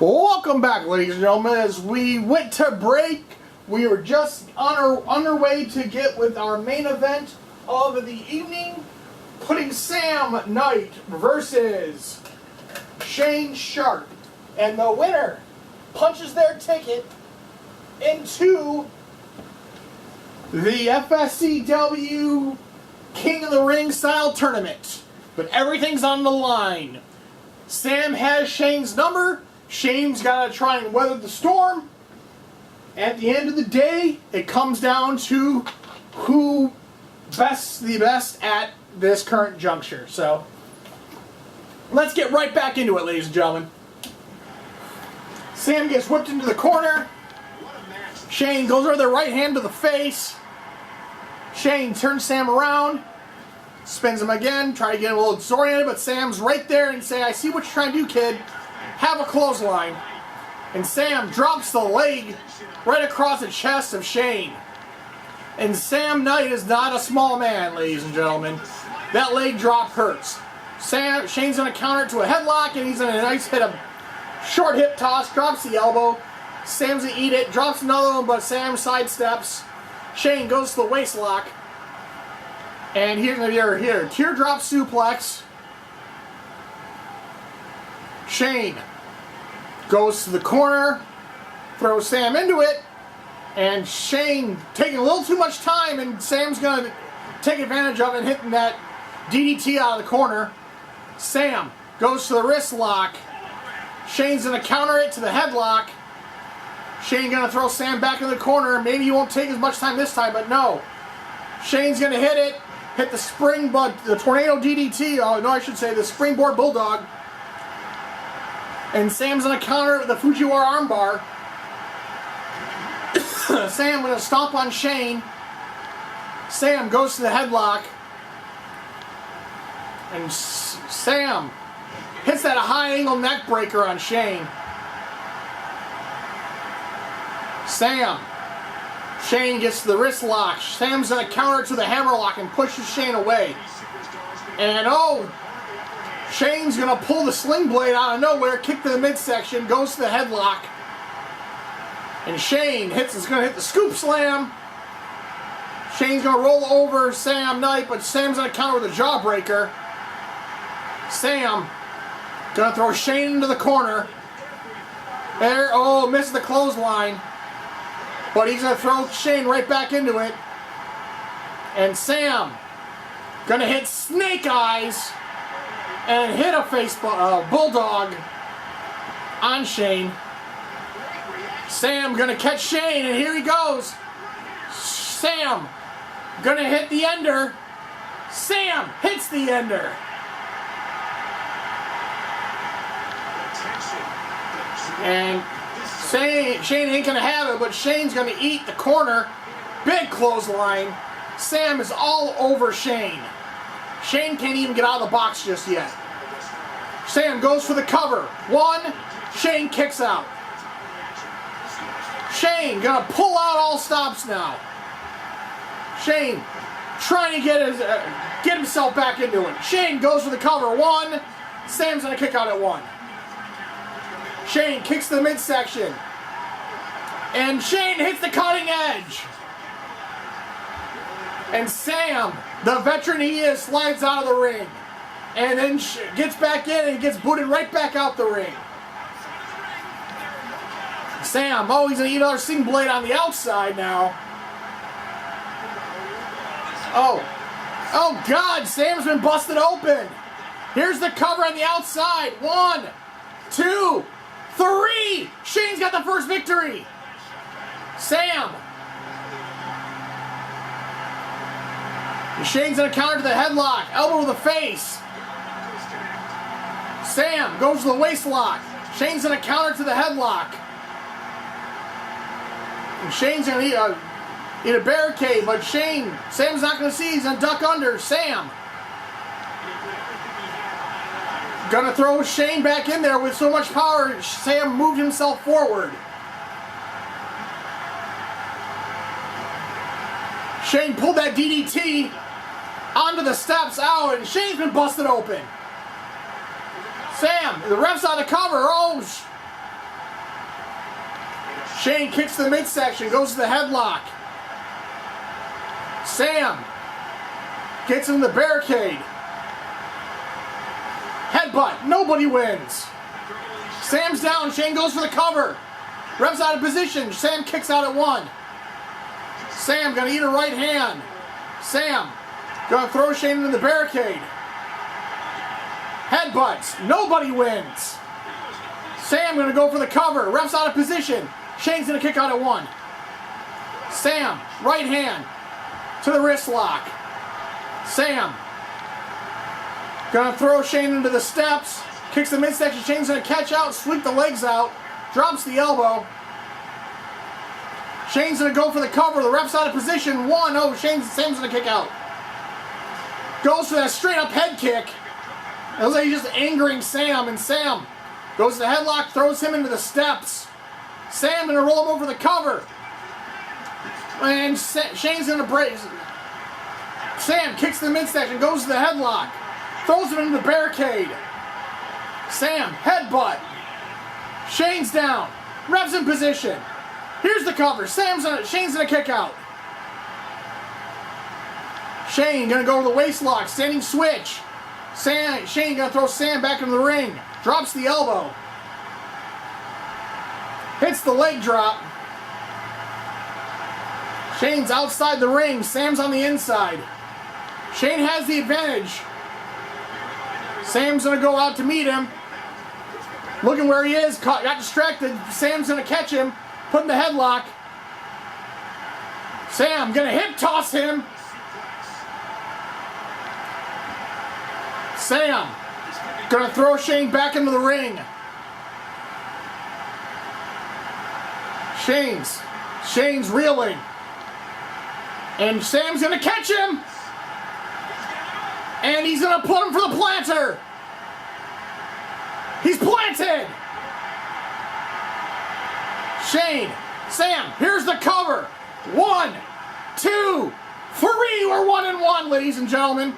Welcome back, ladies and gentlemen. As we went to break, we were just on our way to get with our main event of the evening, putting Sam Knight versus Shane Sharp. And the winner punches their ticket into the FSCW King of the Ring style tournament. But everything's on the line. Sam has Shane's number. Shane's got to try and weather the storm. At the end of the day, it comes down to who the best at this current juncture. So, let's get right back into it, ladies and gentlemen. Sam gets whipped into the corner. Shane goes over the right hand to the face. Shane turns Sam around. Spins him again, try to get him a little disoriented, but Sam's right there and say, "I see what you're trying to do, kid. Have a clothesline." And Sam drops the leg right across the chest of Shane. And Sam Knight is not a small man, ladies and gentlemen. That leg drop hurts. Shane's going to counter it to a headlock, and he's going to nice hit a short hip toss, drops the elbow. Sam's going to eat it, drops another one, but Sam sidesteps. Shane goes to the waist lock. And here's here, teardrop suplex. Shane goes to the corner, throws Sam into it, and Shane taking a little too much time, and Sam's going to take advantage of it, hitting that DDT out of the corner. Sam goes to the wrist lock. Shane's going to counter it to the headlock. Shane going to throw Sam back in the corner. Maybe he won't take as much time this time, but no. Shane's going to hit the springboard, the tornado DDT. Oh no, I should say the springboard bulldog. And Sam's going to counter the Fujiwara armbar. Sam going to stomp on Shane. Sam goes to the headlock. And Sam hits that high angle neck breaker on Shane. Shane gets to the wrist lock. Sam's going to counter to the hammerlock and pushes Shane away. And Shane's going to pull the sling blade out of nowhere, kick to the midsection, goes to the headlock. And Shane is going to hit the scoop slam. Shane's going to roll over Sam Knight, but Sam's going to counter with a jawbreaker. Sam going to throw Shane into the corner. Misses the clothesline. But he's going to throw Shane right back into it. And Sam going to hit Snake Eyes and hit a bulldog on Shane. Sam going to catch Shane, and here he goes. Sam going to hit the ender. Sam hits the ender. And Shane ain't going to have it, but Shane's going to eat the corner. Big clothesline. Sam is all over Shane. Shane can't even get out of the box just yet. Sam goes for the cover. One. Shane kicks out. Shane going to pull out all stops now. Shane trying to get himself back into it. Shane goes for the cover. One. Sam's going to kick out at one. Shane kicks the midsection. And Shane hits the cutting edge. And Sam, the veteran he is, slides out of the ring. And then gets back in and gets booted right back out the ring. Sam, he's going to eat another sling blade on the outside now. Oh God, Sam's been busted open. Here's the cover on the outside. 1, 2, 3. Shane's got the first victory. Sam. Shane's going to counter to the headlock. Elbow to the face. Sam goes to the waist lock. Shane's going to counter to the headlock. And Shane's going to eat a barricade, but Sam's not going to see. He's going to duck under. Sam going to throw Shane back in there with so much power. Sam moved himself forward. Shane pulled that DDT onto the steps out, and Shane's been busted open. Sam, the ref's on the cover. Shane kicks the midsection, goes to the headlock. Sam gets in the barricade. Headbutt, nobody wins. Sam's down, Shane goes for the cover. Ref's out of position, Sam kicks out at 1. Sam gonna eat a right hand. Sam gonna throw Shane into the barricade. Headbutts, nobody wins. Sam gonna go for the cover, ref's out of position. Shane's gonna kick out at 1. Sam, right hand to the wrist lock. Sam gonna throw Shane into the steps, kicks the midsection. Shane's gonna catch out, sweep the legs out, drops the elbow. Shane's gonna go for the cover, the ref's out of position. 1, oh, Sam's gonna kick out. Goes for that straight up head kick. It looks like he's just angering Sam, and Sam goes to the headlock, throws him into the steps. Sam gonna roll him over the cover. And Shane's gonna break. Sam kicks the midsection, goes to the headlock, throws him into the barricade. Sam, headbutt. Shane's down. Ref's in position. Here's the cover. Shane's gonna kick out. Shane gonna go to the waist lock, standing switch. Shane gonna throw Sam back into the ring. Drops the elbow. Hits the leg drop. Shane's outside the ring. Sam's on the inside. Shane has the advantage. Sam's gonna go out to meet him. Looking where he is. Got distracted. Sam's gonna catch him. Put in the headlock. Sam gonna hip toss him. Sam gonna throw Shane back into the ring. Shane's reeling. And Sam's gonna catch him. And he's gonna put him for the planter. He's planted. Sam, here's the cover. 1, 2, 3, we're 1-1, ladies and gentlemen.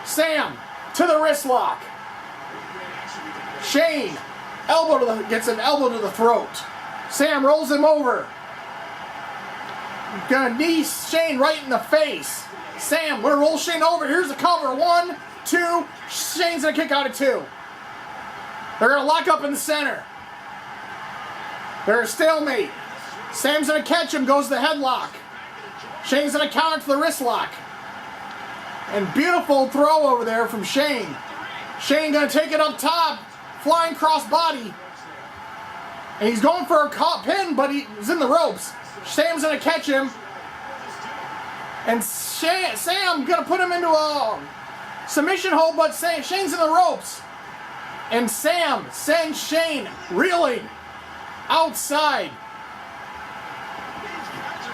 Sam to the wrist lock. Shane gets an elbow to the throat. Sam rolls him over. Gonna knee Shane right in the face. Sam gonna roll Shane over. Here's the cover. 1, 2. Shane's gonna kick out at 2. They're gonna lock up in the center. They're a stalemate. Sam's gonna catch him, goes to the headlock. Shane's gonna counter to the wrist lock. And beautiful throw over there from Shane. Shane gonna take it up top, flying cross body. And he's going for a pin, but he's in the ropes. Sam's gonna catch him. And Sam gonna put him into a submission hold, but Shane's in the ropes. And Sam sends Shane reeling outside.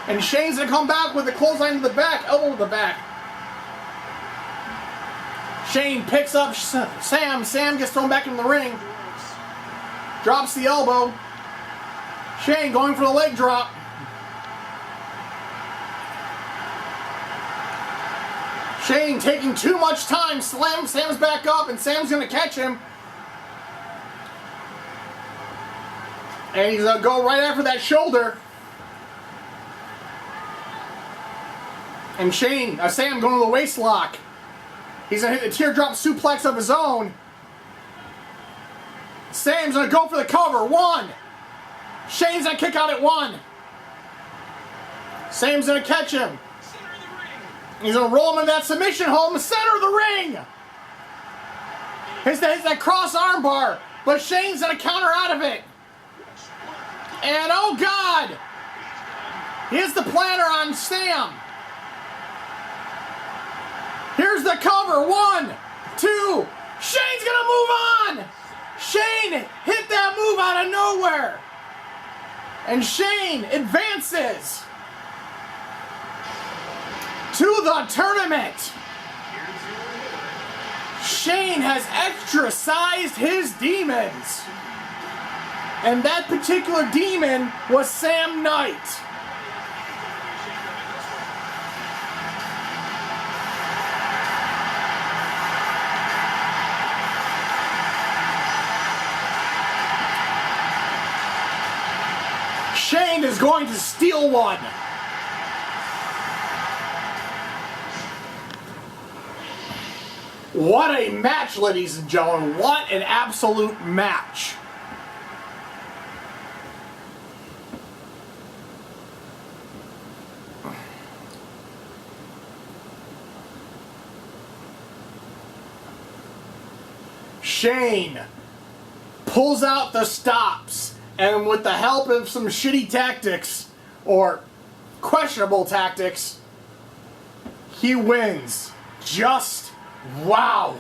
And Shane's gonna come back with a clothesline to the back, elbow to the back. Shane picks up Sam. Sam gets thrown back in the ring. Drops the elbow. Shane going for the leg drop. Shane taking too much time. Sam's back up, and Sam's going to catch him. And he's going to go right after that shoulder. And Sam going to the waist lock. He's going to hit the teardrop suplex of his own. Sam's going to go for the cover. 1. Shane's going to kick out at 1. Sam's going to catch him. He's going to roll him into that submission hold in the center of the ring. Hits that cross arm bar, but Shane's going to counter out of it. And oh God! Here's the planter on Sam. Here's the cover. 1, 2. Shane's going to move on. Shane hit that move out of nowhere. And Shane advances to the tournament. Shane has extra-sized his demons. And that particular demon was Sam Knight. Shane is going to steal one. What a match, ladies and gentlemen. What an absolute match. Shane pulls out the stops, and with the help of some shitty tactics, or questionable tactics, he wins. Just wow.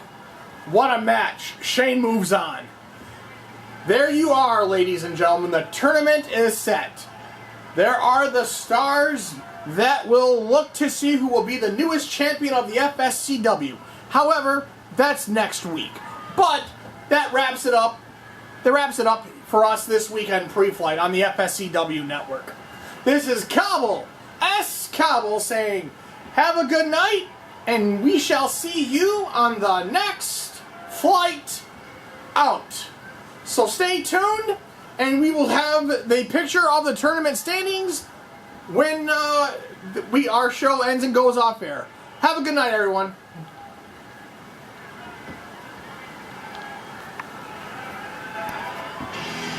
What a match. Shane moves on. There you are, ladies and gentlemen. The tournament is set. There are the stars that will look to see who will be the newest champion of the FSCW. However, that's next week. But that wraps it up. That wraps it up for us this weekend pre-flight on the FSCW network. This is Cobble, S. Cobble, saying, have a good night, and we shall see you on the next flight out. So stay tuned, and we will have the picture of the tournament standings when our show ends and goes off air. Have a good night, everyone.